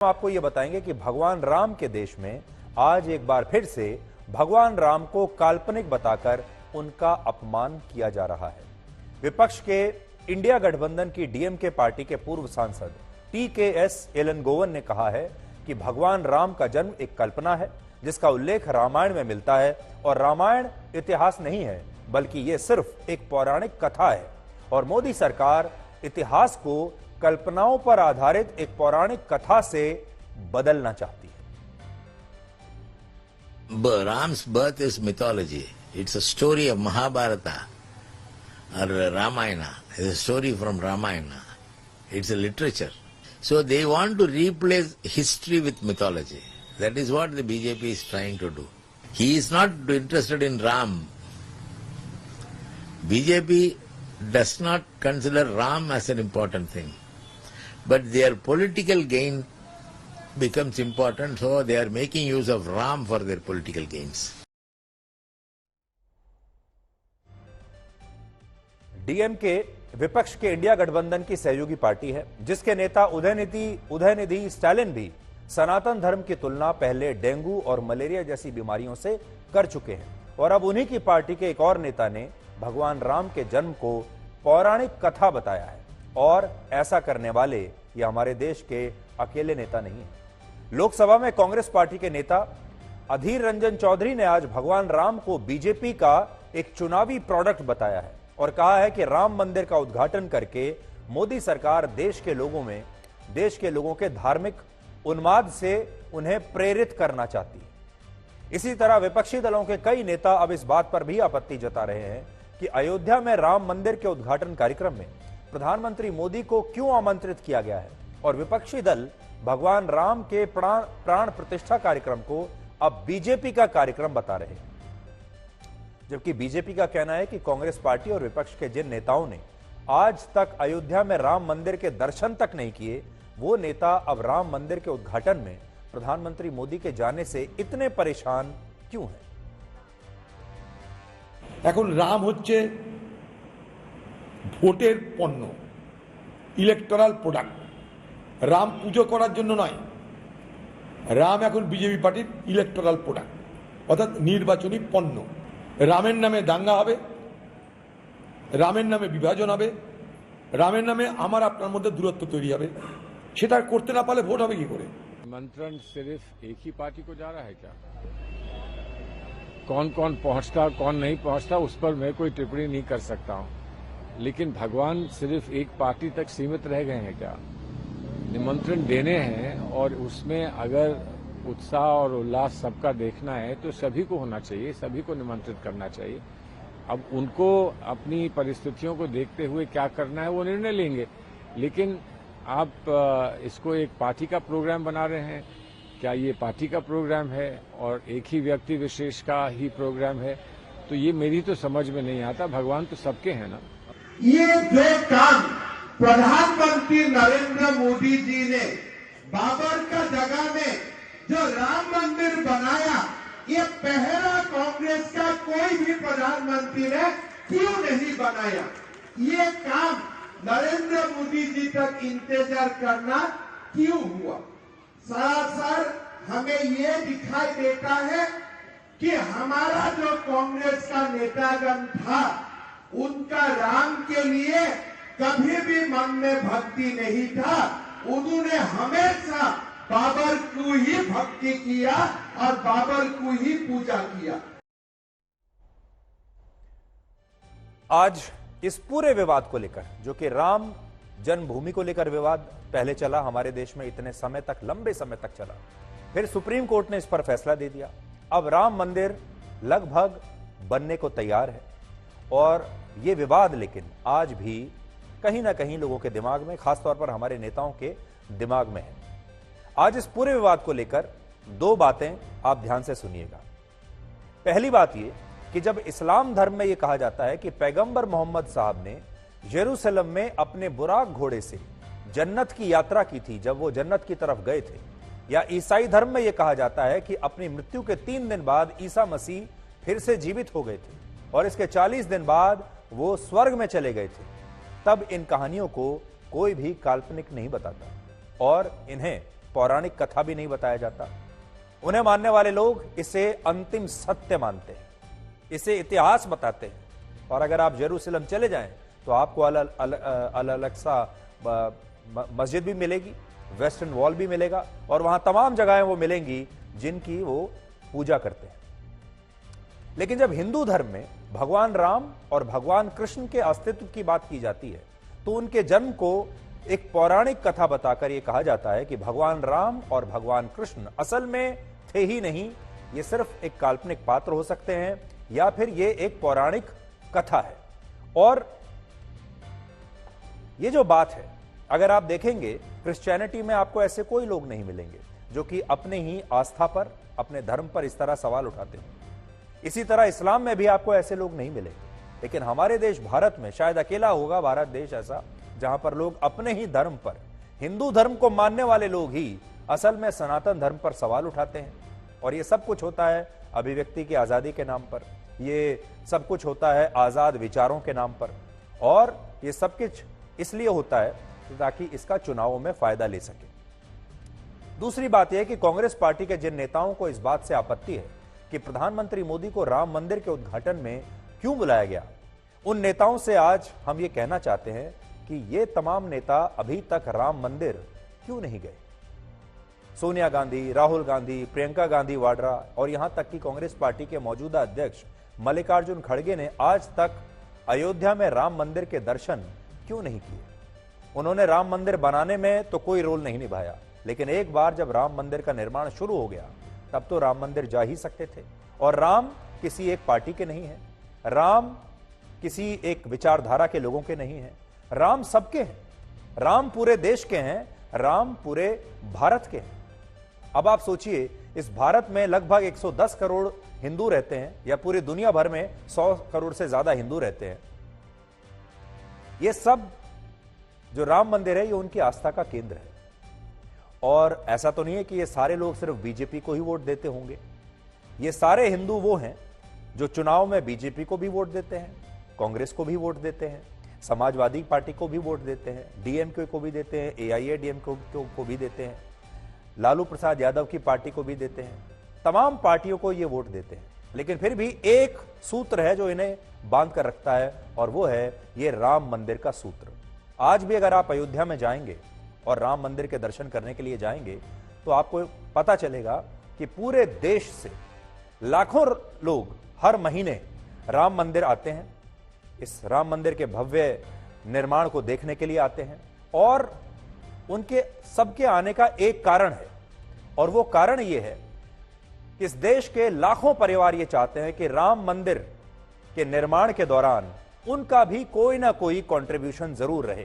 हम आपको यह बताएंगे कि भगवान राम के देश में आज एक बार फिर से भगवान राम को काल्पनिक बताकर उनका अपमान किया जा रहा है। विपक्ष के इंडिया गठबंधन की डीएमके पार्टी के पूर्व सांसद टीकेएस एलनगोवन ने कहा है कि भगवान राम का जन्म एक कल्पना है जिसका उल्लेख रामायण में मिलता है और रामायण इतिहास नहीं है बल्कि यह सिर्फ एक पौराणिक कथा है और मोदी सरकार इतिहास को कल्पनाओं पर आधारित एक पौराणिक कथा से बदलना चाहती है। Ram's birth is mythology. It's a story of Mahabharata or Ramayana. It's a story from Ramayana. It's a literature. So they want to replace history with mythology. That is what the BJP is trying to do. He is not interested in Ram. BJP does not consider Ram as an important thing. But their political gain becomes important, so they are making use of Ram for their political gains. DMK विपक्ष के India गठबंधन की सहयोगी party है जिसके नेता उदयनिधि स्टालिन भी सनातन धर्म की तुलना पहले डेंगू और मलेरिया जैसी बीमारियों से कर चुके हैं और अब उन्हीं की पार्टी के एक और नेता ने भगवान राम के जन्म को पौराणिक कथा बताया है और ऐसा करने वाले ये हमारे देश के अकेले नेता नहीं है। लोकसभा में कांग्रेस पार्टी के नेता अधीर रंजन चौधरी ने आज भगवान राम को बीजेपी का एक चुनावी प्रोडक्ट बताया है और कहा है कि राम मंदिर का उद्घाटन करके मोदी सरकार देश के लोगों के धार्मिक उन्माद से उन्हें प्रेरित करना चाहती है। इसी तरह विपक्षी दलों के कई नेता अब इस बात पर भी आपत्ति जता रहे हैं कि अयोध्या में राम मंदिर के उद्घाटन कार्यक्रम में प्रधानमंत्री मोदी को क्यों आमंत्रित किया गया है और विपक्षी दल भगवान राम के प्राण प्रतिष्ठा कार्यक्रम को अब बीजेपी का कार्यक्रम बता रहे हैं। जबकि बीजेपी का कहना है कि कांग्रेस पार्टी और विपक्ष के जिन नेताओं ने आज तक अयोध्या में राम मंदिर के दर्शन तक नहीं किए वो नेता अब राम मंदिर के उद्घाटन में प्रधानमंत्री मोदी के जाने से इतने परेशान क्यों हैं? এখন রাম হচ্ছে ভোটের পণ্য, ইলেকটোরাল প্রোডাক্ট। রাম পুজো করার জন্য নয়, রাম এখন বিজেপি পার্টির ইলেকটোরাল প্রোডাক্ট অর্থাৎ নির্বাচনী পণ্য। রামের নামে দাঙ্গা হবে, রামের নামে বিভাজন হবে, রামের নামে আমার আপনার মধ্যে দূরত্ব তৈরি হবে, সেটা করতে না পারলে ভোট হবে কি করে? निमंत्रण सिर्फ एक ही पार्टी को जा रहा है क्या? कौन कौन पहुंचता कौन नहीं पहुंचता उस पर मैं कोई टिप्पणी नहीं कर सकता हूं, लेकिन भगवान सिर्फ एक पार्टी तक सीमित रह गए हैं क्या? निमंत्रण देने हैं और उसमें अगर उत्साह और उल्लास सबका देखना है तो सभी को होना चाहिए, सभी को निमंत्रित करना चाहिए। अब उनको अपनी परिस्थितियों को देखते हुए क्या करना है वो निर्णय लेंगे, लेकिन आप इसको एक पार्टी का प्रोग्राम बना रहे हैं। क्या ये पार्टी का प्रोग्राम है और एक ही व्यक्ति विशेष का ही प्रोग्राम है? तो ये मेरी तो समझ में नहीं आता। भगवान तो सबके हैं ना। ये जो काम प्रधानमंत्री नरेंद्र मोदी जी ने बाबर का जगह में जो राम मंदिर बनाया, ये पहला कांग्रेस का कोई भी प्रधानमंत्री ने क्यों नहीं बनाया? ये काम नरेंद्र मोदी जी तक इंतजार करना क्यों हुआ? सरासर हमें ये दिखाई देता है कि हमारा जो कांग्रेस का नेतागण था उनका राम के लिए कभी भी मन में भक्ति नहीं था। उन्होंने हमेशा बाबर को ही भक्ति किया और बाबर को ही पूजा किया। आज इस पूरे विवाद को लेकर जो कि राम जन्मभूमि को लेकर विवाद पहले चला हमारे देश में इतने समय तक, लंबे समय तक चला, फिर सुप्रीम कोर्ट ने इस पर फैसला दे दिया। अब राम मंदिर लगभग बनने को तैयार है और यह विवाद लेकिन आज भी कहीं ना कहीं लोगों के दिमाग में, खासतौर पर हमारे नेताओं के दिमाग में है। आज इस पूरे विवाद को लेकर दो बातें आप ध्यान से सुनिएगा। पहली बात यह कि जब इस्लाम धर्म में यह कहा जाता है कि पैगंबर मोहम्मद साहब ने यरूशलेम में अपने बुराक घोड़े से जन्नत की यात्रा की थी, जब वो जन्नत की तरफ गए थे, या ईसाई धर्म में यह कहा जाता है कि अपनी मृत्यु के 3 दिन बाद ईसा मसीह फिर से जीवित हो गए थे और इसके 40 दिन बाद वो स्वर्ग में चले गए थे, तब इन कहानियों को कोई भी काल्पनिक नहीं बताता और इन्हें पौराणिक कथा भी नहीं बताया जाता। उन्हें मानने वाले लोग इसे अंतिम सत्य मानते हैं, इसे इतिहास बताते हैं। और अगर आप जेरूसलम चले जाएं तो आपको अल-अक्सा मस्जिद भी मिलेगी, वेस्टर्न वॉल भी मिलेगा, और वहां तमाम जगहें वो मिलेंगी जिनकी वो पूजा करते हैं। लेकिन जब हिंदू धर्म में भगवान राम और भगवान कृष्ण के अस्तित्व की बात की जाती है तो उनके जन्म को एक पौराणिक कथा बताकर यह कहा जाता है कि भगवान राम और भगवान कृष्ण असल में थे ही नहीं, ये सिर्फ एक काल्पनिक पात्र हो सकते हैं या फिर ये एक पौराणिक कथा है। और ये जो बात है, अगर आप देखेंगे क्रिश्चियनिटी में आपको ऐसे कोई लोग नहीं मिलेंगे जो कि अपने ही आस्था पर, अपने धर्म पर इस तरह सवाल उठाते हो। इसी तरह इस्लाम में भी आपको ऐसे लोग नहीं मिलेंगे। लेकिन हमारे देश भारत में शायद अकेला होगा भारत देश ऐसा जहां पर लोग अपने ही धर्म पर, हिंदू धर्म को मानने वाले लोग ही असल में सनातन धर्म पर सवाल उठाते हैं। और ये सब कुछ होता है अभिव्यक्ति की आजादी के नाम पर, ये सब कुछ होता है आजाद विचारों के नाम पर, और ये सब कुछ इसलिए होता है ताकि इसका चुनावों में फायदा ले सके। दूसरी बात यह कि कांग्रेस पार्टी के जिन नेताओं को इस बात से आपत्ति है कि प्रधानमंत्री मोदी को राम मंदिर के उद्घाटन में क्यों बुलाया गया, उन नेताओं से आज हम ये कहना चाहते हैं कि ये तमाम नेता अभी तक राम मंदिर क्यों नहीं गए। सोनिया गांधी, राहुल गांधी, प्रियंका गांधी वाड्रा और यहां तक कि कांग्रेस पार्टी के मौजूदा अध्यक्ष मल्लिकार्जुन खड़गे ने आज तक अयोध्या में राम मंदिर के दर्शन क्यों नहीं किए। उन्होंने राम मंदिर बनाने में तो कोई रोल नहीं निभाया, लेकिन एक बार जब राम मंदिर का निर्माण शुरू हो गया तब तो राम मंदिर जा ही सकते थे। और राम किसी एक पार्टी के नहीं है, राम किसी एक विचारधारा के लोगों के नहीं है, राम सबके हैं, राम पूरे देश के हैं, राम पूरे भारत के हैं। अब आप सोचिए, इस भारत में लगभग 110 करोड़ हिंदू रहते हैं, या पूरी दुनिया भर में 100 करोड़ से ज्यादा हिंदू रहते हैं। ये सब जो राम मंदिर है ये उनकी आस्था का केंद्र है। और ऐसा तो नहीं है कि ये सारे लोग सिर्फ बीजेपी को ही वोट देते होंगे। ये सारे हिंदू वो हैं जो चुनाव में बीजेपी को भी वोट देते हैं, कांग्रेस को भी वोट देते हैं, समाजवादी पार्टी को भी वोट देते हैं, डीएमके को भी देते हैं, एआईएडीएमके को भी देते हैं, लालू प्रसाद यादव की पार्टी को भी देते हैं, तमाम पार्टियों को ये वोट देते हैं। लेकिन फिर भी एक सूत्र है जो इन्हें बांध कर रखता है, और वो है ये राम मंदिर का सूत्र। आज भी अगर आप अयोध्या में जाएंगे और राम मंदिर के दर्शन करने के लिए जाएंगे तो आपको पता चलेगा कि पूरे देश से लाखों लोग हर महीने राम मंदिर आते हैं, इस राम मंदिर के भव्य निर्माण को देखने के लिए आते हैं। और उनके सबके आने का एक कारण है, और वो कारण ये है कि इस देश के लाखों परिवार ये चाहते हैं कि राम मंदिर के निर्माण के दौरान उनका भी कोई ना कोई कंट्रीब्यूशन जरूर रहे,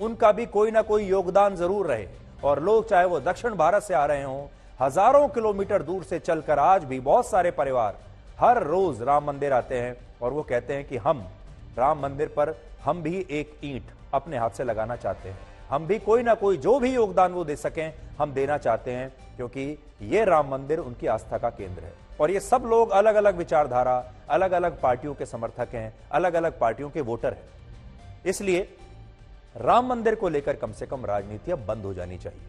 उनका भी कोई ना कोई योगदान जरूर रहे। और लोग चाहे वो दक्षिण भारत से आ रहे हों, हजारों किलोमीटर दूर से चलकर, आज भी बहुत सारे परिवार हर रोज राम मंदिर आते हैं और वो कहते हैं कि हम राम मंदिर पर हम भी एक ईंट अपने हाथ से लगाना चाहते हैं, हम भी कोई ना कोई जो भी योगदान वो दे सकें हम देना चाहते हैं, क्योंकि ये राम मंदिर उनकी आस्था का केंद्र है। और ये सब लोग अलग अलग विचारधारा, अलग अलग पार्टियों के समर्थक हैं, अलग अलग पार्टियों के वोटर हैं। इसलिए राम मंदिर को लेकर कम से कम राजनीति अब बंद हो जानी चाहिए।